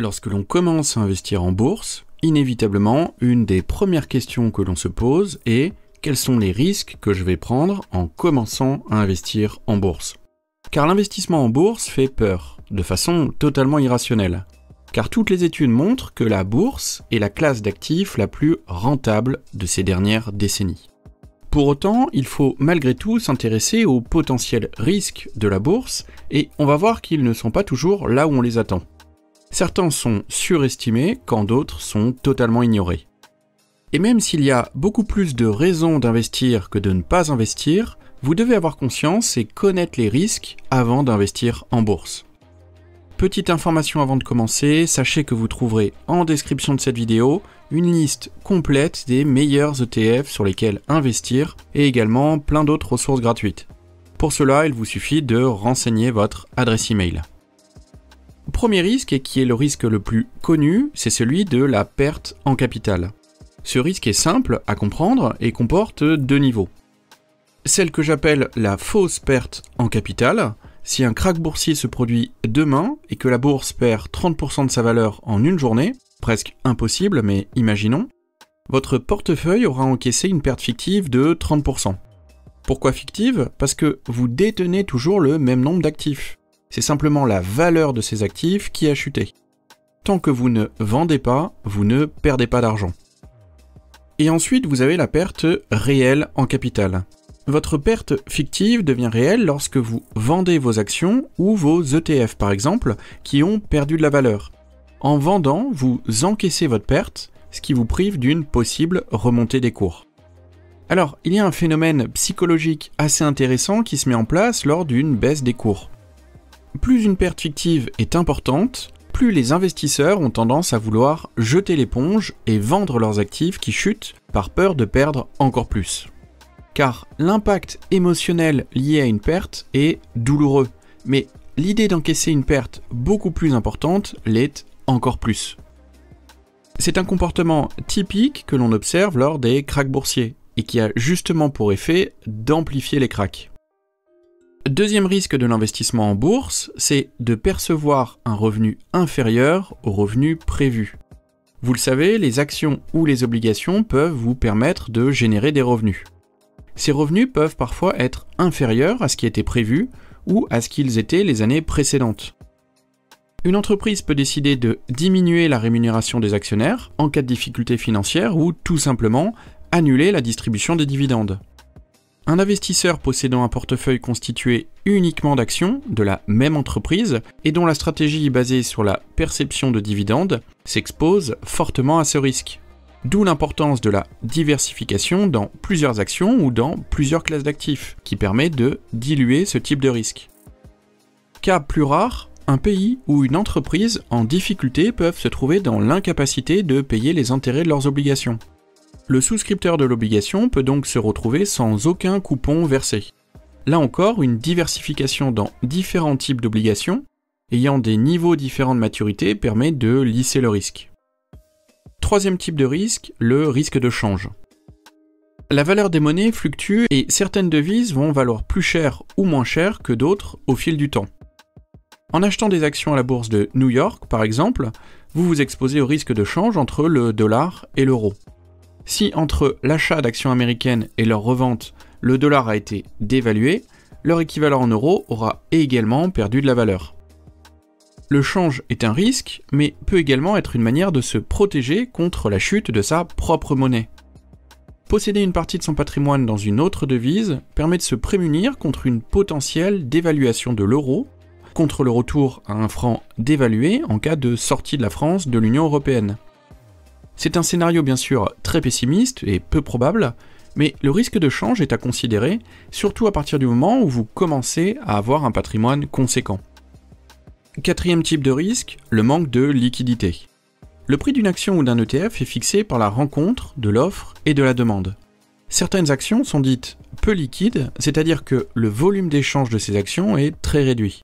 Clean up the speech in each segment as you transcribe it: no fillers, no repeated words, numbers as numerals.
Lorsque l'on commence à investir en bourse, inévitablement, une des premières questions que l'on se pose est « Quels sont les risques que je vais prendre en commençant à investir en bourse ?» Car l'investissement en bourse fait peur, de façon totalement irrationnelle. Car toutes les études montrent que la bourse est la classe d'actifs la plus rentable de ces dernières décennies. Pour autant, il faut malgré tout s'intéresser aux potentiels risques de la bourse, et on va voir qu'ils ne sont pas toujours là où on les attend. Certains sont surestimés quand d'autres sont totalement ignorés. Et même s'il y a beaucoup plus de raisons d'investir que de ne pas investir, vous devez avoir conscience et connaître les risques avant d'investir en bourse. Petite information avant de commencer, sachez que vous trouverez en description de cette vidéo une liste complète des meilleurs ETF sur lesquels investir et également plein d'autres ressources gratuites. Pour cela, il vous suffit de renseigner votre adresse email. Premier risque, et qui est le risque le plus connu, c'est celui de la perte en capital. Ce risque est simple à comprendre et comporte deux niveaux. Celle que j'appelle la fausse perte en capital. Si un krach boursier se produit demain et que la bourse perd 30% de sa valeur en une journée, presque impossible mais imaginons, votre portefeuille aura encaissé une perte fictive de 30%. Pourquoi fictive ? Parce que vous détenez toujours le même nombre d'actifs. C'est simplement la valeur de ces actifs qui a chuté. Tant que vous ne vendez pas, vous ne perdez pas d'argent. Et ensuite, vous avez la perte réelle en capital. Votre perte fictive devient réelle lorsque vous vendez vos actions ou vos ETF par exemple, qui ont perdu de la valeur. En vendant, vous encaissez votre perte, ce qui vous prive d'une possible remontée des cours. Alors, il y a un phénomène psychologique assez intéressant qui se met en place lors d'une baisse des cours. Plus une perte fictive est importante, plus les investisseurs ont tendance à vouloir jeter l'éponge et vendre leurs actifs qui chutent par peur de perdre encore plus. Car l'impact émotionnel lié à une perte est douloureux, mais l'idée d'encaisser une perte beaucoup plus importante l'est encore plus. C'est un comportement typique que l'on observe lors des krachs boursiers et qui a justement pour effet d'amplifier les krachs. Deuxième risque de l'investissement en bourse, c'est de percevoir un revenu inférieur au revenu prévu. Vous le savez, les actions ou les obligations peuvent vous permettre de générer des revenus. Ces revenus peuvent parfois être inférieurs à ce qui était prévu ou à ce qu'ils étaient les années précédentes. Une entreprise peut décider de diminuer la rémunération des actionnaires en cas de difficulté financière ou tout simplement annuler la distribution des dividendes. Un investisseur possédant un portefeuille constitué uniquement d'actions de la même entreprise et dont la stratégie est basée sur la perception de dividendes s'expose fortement à ce risque. D'où l'importance de la diversification dans plusieurs actions ou dans plusieurs classes d'actifs, qui permet de diluer ce type de risque. Cas plus rare, un pays ou une entreprise en difficulté peuvent se trouver dans l'incapacité de payer les intérêts de leurs obligations. Le souscripteur de l'obligation peut donc se retrouver sans aucun coupon versé. Là encore, une diversification dans différents types d'obligations, ayant des niveaux différents de maturité, permet de lisser le risque. Troisième type de risque, le risque de change. La valeur des monnaies fluctue et certaines devises vont valoir plus cher ou moins cher que d'autres au fil du temps. En achetant des actions à la bourse de New York, par exemple, vous vous exposez au risque de change entre le dollar et l'euro. Si entre l'achat d'actions américaines et leur revente, le dollar a été dévalué, leur équivalent en euros aura également perdu de la valeur. Le change est un risque, mais peut également être une manière de se protéger contre la chute de sa propre monnaie. Posséder une partie de son patrimoine dans une autre devise permet de se prémunir contre une potentielle dévaluation de l'euro, contre le retour à un franc dévalué en cas de sortie de la France de l'Union européenne. C'est un scénario bien sûr très pessimiste et peu probable, mais le risque de change est à considérer, surtout à partir du moment où vous commencez à avoir un patrimoine conséquent. Quatrième type de risque, le manque de liquidité. Le prix d'une action ou d'un ETF est fixé par la rencontre de l'offre et de la demande. Certaines actions sont dites peu liquides, c'est-à-dire que le volume d'échange de ces actions est très réduit.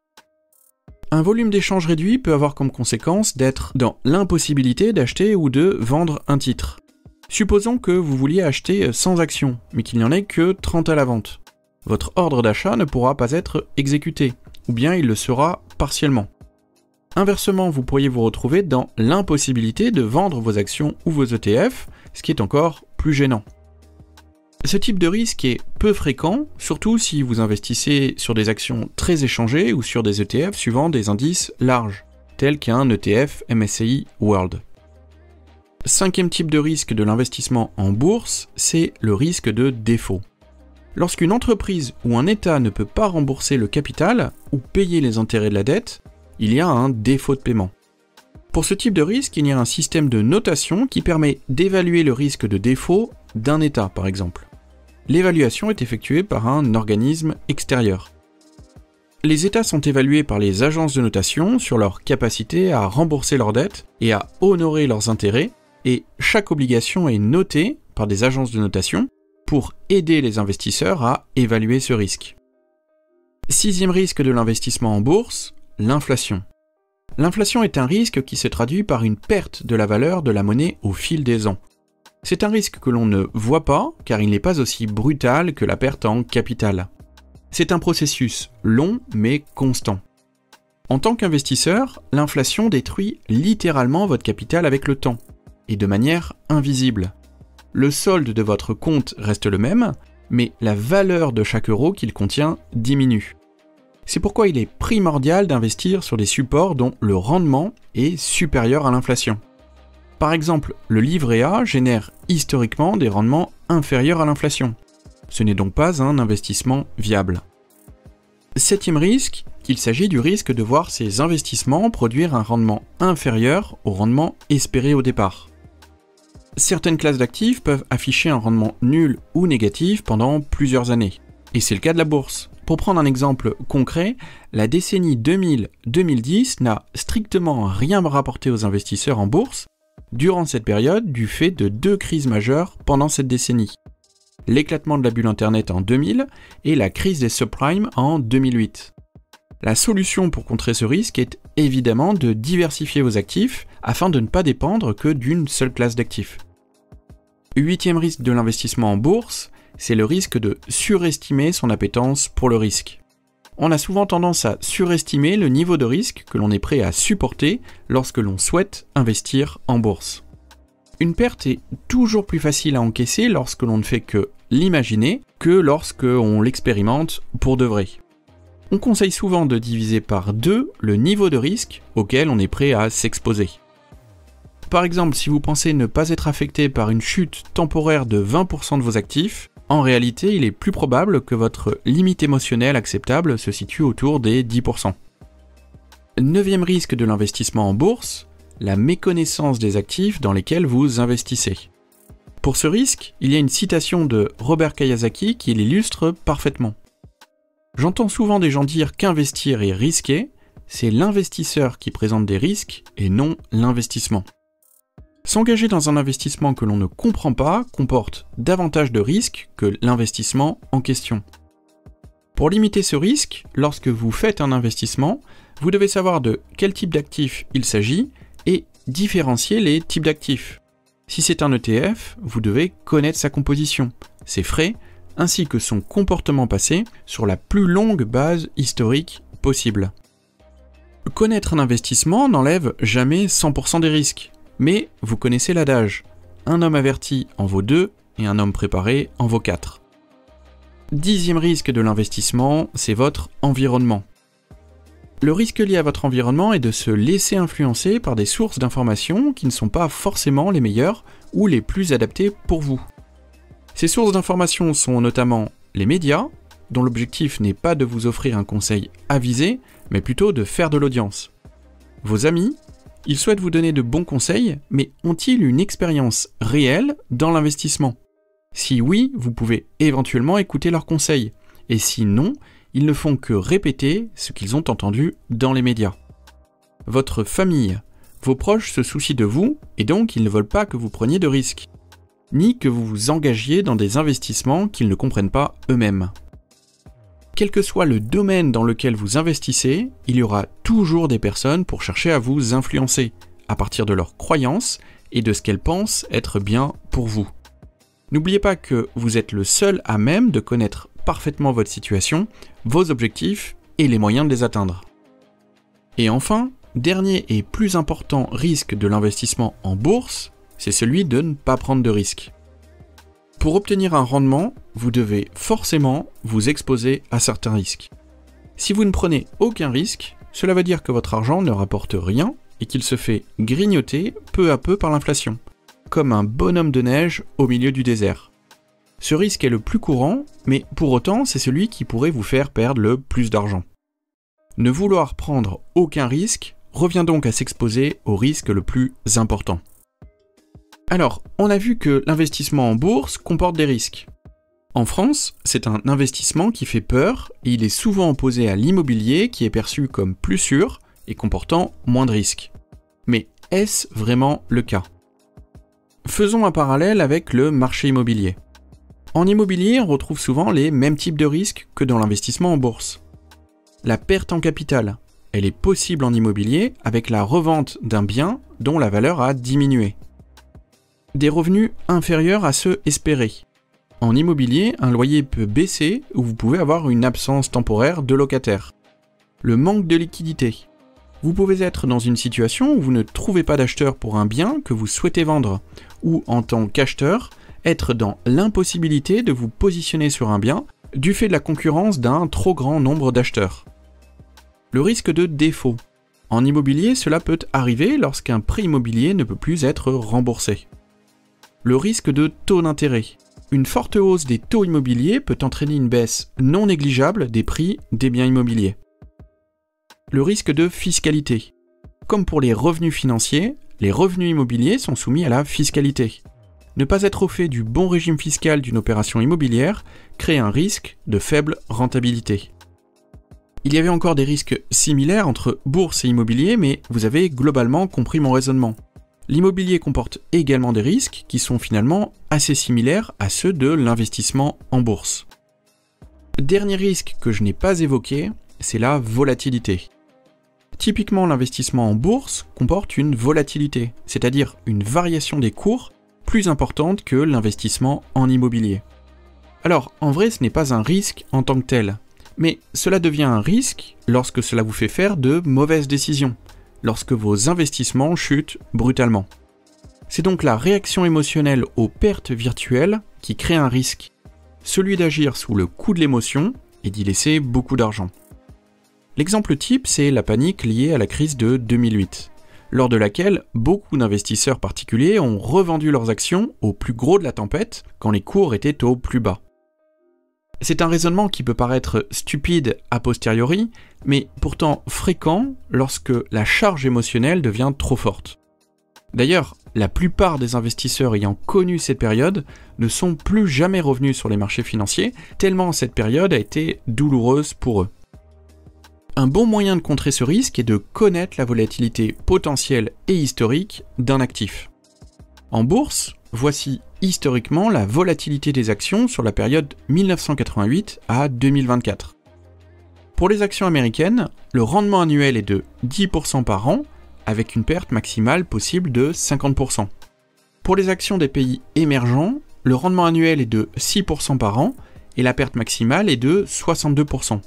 Un volume d'échange réduit peut avoir comme conséquence d'être dans l'impossibilité d'acheter ou de vendre un titre. Supposons que vous vouliez acheter 100 actions, mais qu'il n'y en ait que 30 à la vente. Votre ordre d'achat ne pourra pas être exécuté, ou bien il le sera partiellement. Inversement, vous pourriez vous retrouver dans l'impossibilité de vendre vos actions ou vos ETF, ce qui est encore plus gênant. Ce type de risque est peu fréquent, surtout si vous investissez sur des actions très échangées ou sur des ETF suivant des indices larges, tels qu'un ETF MSCI World. Cinquième type de risque de l'investissement en bourse, c'est le risque de défaut. Lorsqu'une entreprise ou un État ne peut pas rembourser le capital ou payer les intérêts de la dette, il y a un défaut de paiement. Pour ce type de risque, il y a un système de notation qui permet d'évaluer le risque de défaut d'un État, par exemple. L'évaluation est effectuée par un organisme extérieur. Les États sont évalués par les agences de notation sur leur capacité à rembourser leurs dettes et à honorer leurs intérêts, et chaque obligation est notée par des agences de notation pour aider les investisseurs à évaluer ce risque. Sixième risque de l'investissement en bourse, l'inflation. L'inflation est un risque qui se traduit par une perte de la valeur de la monnaie au fil des ans. C'est un risque que l'on ne voit pas car il n'est pas aussi brutal que la perte en capital. C'est un processus long mais constant. En tant qu'investisseur, l'inflation détruit littéralement votre capital avec le temps, et de manière invisible. Le solde de votre compte reste le même, mais la valeur de chaque euro qu'il contient diminue. C'est pourquoi il est primordial d'investir sur des supports dont le rendement est supérieur à l'inflation. Par exemple, le livret A génère historiquement des rendements inférieurs à l'inflation. Ce n'est donc pas un investissement viable. Septième risque, il s'agit du risque de voir ces investissements produire un rendement inférieur au rendement espéré au départ. Certaines classes d'actifs peuvent afficher un rendement nul ou négatif pendant plusieurs années. Et c'est le cas de la bourse. Pour prendre un exemple concret, la décennie 2000-2010 n'a strictement rien rapporté aux investisseurs en bourse durant cette période du fait de deux crises majeures pendant cette décennie. L'éclatement de la bulle Internet en 2000 et la crise des subprimes en 2008. La solution pour contrer ce risque est évidemment de diversifier vos actifs afin de ne pas dépendre que d'une seule classe d'actifs. Huitième risque de l'investissement en bourse, c'est le risque de surestimer son appétence pour le risque. On a souvent tendance à surestimer le niveau de risque que l'on est prêt à supporter lorsque l'on souhaite investir en bourse. Une perte est toujours plus facile à encaisser lorsque l'on ne fait que l'imaginer que lorsque on l'expérimente pour de vrai. On conseille souvent de diviser par 2 le niveau de risque auquel on est prêt à s'exposer. Par exemple, si vous pensez ne pas être affecté par une chute temporaire de 20% de vos actifs, en réalité, il est plus probable que votre limite émotionnelle acceptable se situe autour des 10%. Neuvième risque de l'investissement en bourse, la méconnaissance des actifs dans lesquels vous investissez. Pour ce risque, il y a une citation de Robert Kiyosaki qui l'illustre parfaitement. J'entends souvent des gens dire qu'investir est risqué, c'est l'investisseur qui présente des risques et non l'investissement. S'engager dans un investissement que l'on ne comprend pas comporte davantage de risques que l'investissement en question. Pour limiter ce risque, lorsque vous faites un investissement, vous devez savoir de quel type d'actif il s'agit et différencier les types d'actifs. Si c'est un ETF, vous devez connaître sa composition, ses frais, ainsi que son comportement passé sur la plus longue base historique possible. Connaître un investissement n'enlève jamais 100% des risques. Mais vous connaissez l'adage, un homme averti en vaut 2 et un homme préparé en vaut 4. Dixième risque de l'investissement, c'est votre environnement. Le risque lié à votre environnement est de se laisser influencer par des sources d'informations qui ne sont pas forcément les meilleures ou les plus adaptées pour vous. Ces sources d'informations sont notamment les médias, dont l'objectif n'est pas de vous offrir un conseil avisé, mais plutôt de faire de l'audience. Vos amis, ils souhaitent vous donner de bons conseils, mais ont-ils une expérience réelle dans l'investissement? Si oui, vous pouvez éventuellement écouter leurs conseils, et si non, ils ne font que répéter ce qu'ils ont entendu dans les médias. Votre famille, vos proches se soucient de vous, et donc ils ne veulent pas que vous preniez de risques, ni que vous vous engagiez dans des investissements qu'ils ne comprennent pas eux-mêmes. Quel que soit le domaine dans lequel vous investissez, il y aura toujours des personnes pour chercher à vous influencer, à partir de leurs croyances et de ce qu'elles pensent être bien pour vous. N'oubliez pas que vous êtes le seul à même de connaître parfaitement votre situation, vos objectifs et les moyens de les atteindre. Et enfin, dernier et plus important risque de l'investissement en bourse, c'est celui de ne pas prendre de risque. Pour obtenir un rendement, vous devez forcément vous exposer à certains risques. Si vous ne prenez aucun risque, cela veut dire que votre argent ne rapporte rien et qu'il se fait grignoter peu à peu par l'inflation, comme un bonhomme de neige au milieu du désert. Ce risque est le plus courant, mais pour autant, c'est celui qui pourrait vous faire perdre le plus d'argent. Ne vouloir prendre aucun risque revient donc à s'exposer au risque le plus important. Alors, on a vu que l'investissement en bourse comporte des risques. En France, c'est un investissement qui fait peur et il est souvent opposé à l'immobilier qui est perçu comme plus sûr et comportant moins de risques. Mais est-ce vraiment le cas ? Faisons un parallèle avec le marché immobilier. En immobilier, on retrouve souvent les mêmes types de risques que dans l'investissement en bourse. La perte en capital, elle est possible en immobilier avec la revente d'un bien dont la valeur a diminué. Des revenus inférieurs à ceux espérés. En immobilier, un loyer peut baisser ou vous pouvez avoir une absence temporaire de locataire. Le manque de liquidité. Vous pouvez être dans une situation où vous ne trouvez pas d'acheteur pour un bien que vous souhaitez vendre, ou en tant qu'acheteur, être dans l'impossibilité de vous positionner sur un bien du fait de la concurrence d'un trop grand nombre d'acheteurs. Le risque de défaut. En immobilier, cela peut arriver lorsqu'un prêt immobilier ne peut plus être remboursé. Le risque de taux d'intérêt. Une forte hausse des taux immobiliers peut entraîner une baisse non négligeable des prix des biens immobiliers. Le risque de fiscalité. Comme pour les revenus financiers, les revenus immobiliers sont soumis à la fiscalité. Ne pas être au fait du bon régime fiscal d'une opération immobilière crée un risque de faible rentabilité. Il y avait encore des risques similaires entre bourse et immobilier, mais vous avez globalement compris mon raisonnement. L'immobilier comporte également des risques qui sont finalement assez similaires à ceux de l'investissement en bourse. Dernier risque que je n'ai pas évoqué, c'est la volatilité. Typiquement, l'investissement en bourse comporte une volatilité, c'est-à-dire une variation des cours plus importante que l'investissement en immobilier. Alors, en vrai, ce n'est pas un risque en tant que tel, mais cela devient un risque lorsque cela vous fait faire de mauvaises décisions, lorsque vos investissements chutent brutalement. C'est donc la réaction émotionnelle aux pertes virtuelles qui crée un risque, celui d'agir sous le coup de l'émotion et d'y laisser beaucoup d'argent. L'exemple type, c'est la panique liée à la crise de 2008, lors de laquelle beaucoup d'investisseurs particuliers ont revendu leurs actions au plus gros de la tempête quand les cours étaient au plus bas. C'est un raisonnement qui peut paraître stupide a posteriori, mais pourtant fréquent lorsque la charge émotionnelle devient trop forte. D'ailleurs, la plupart des investisseurs ayant connu cette période ne sont plus jamais revenus sur les marchés financiers, tellement cette période a été douloureuse pour eux. Un bon moyen de contrer ce risque est de connaître la volatilité potentielle et historique d'un actif. En bourse, voici historiquement la volatilité des actions sur la période 1988 à 2024. Pour les actions américaines, le rendement annuel est de 10% par an, avec une perte maximale possible de 50%. Pour les actions des pays émergents, le rendement annuel est de 6% par an, et la perte maximale est de 62%.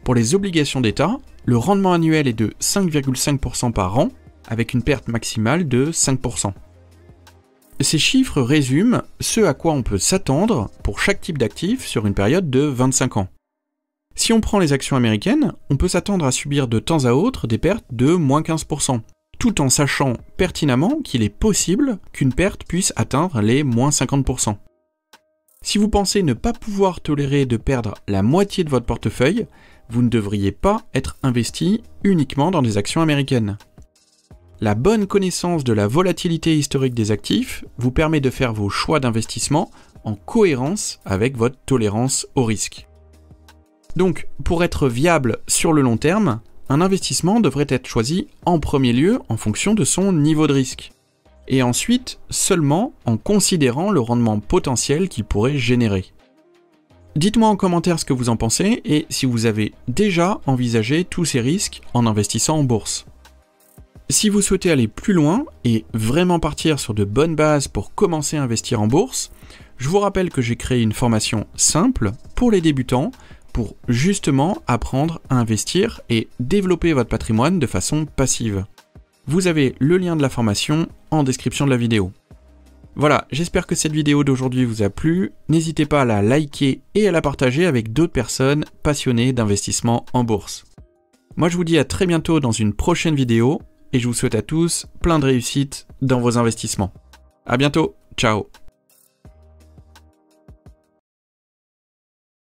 Pour les obligations d'État, le rendement annuel est de 5,5% par an, avec une perte maximale de 5%. Ces chiffres résument ce à quoi on peut s'attendre pour chaque type d'actif sur une période de 25 ans. Si on prend les actions américaines, on peut s'attendre à subir de temps à autre des pertes de moins 15%, tout en sachant pertinemment qu'il est possible qu'une perte puisse atteindre les moins 50%. Si vous pensez ne pas pouvoir tolérer de perdre la moitié de votre portefeuille, vous ne devriez pas être investi uniquement dans des actions américaines. La bonne connaissance de la volatilité historique des actifs vous permet de faire vos choix d'investissement en cohérence avec votre tolérance au risque. Donc, pour être viable sur le long terme, un investissement devrait être choisi en premier lieu en fonction de son niveau de risque, et ensuite seulement en considérant le rendement potentiel qu'il pourrait générer. Dites-moi en commentaire ce que vous en pensez et si vous avez déjà envisagé tous ces risques en investissant en bourse. Si vous souhaitez aller plus loin et vraiment partir sur de bonnes bases pour commencer à investir en bourse, je vous rappelle que j'ai créé une formation simple pour les débutants pour justement apprendre à investir et développer votre patrimoine de façon passive. Vous avez le lien de la formation en description de la vidéo. Voilà, j'espère que cette vidéo d'aujourd'hui vous a plu. N'hésitez pas à la liker et à la partager avec d'autres personnes passionnées d'investissement en bourse. Moi je vous dis à très bientôt dans une prochaine vidéo et je vous souhaite à tous plein de réussite dans vos investissements. À bientôt, ciao!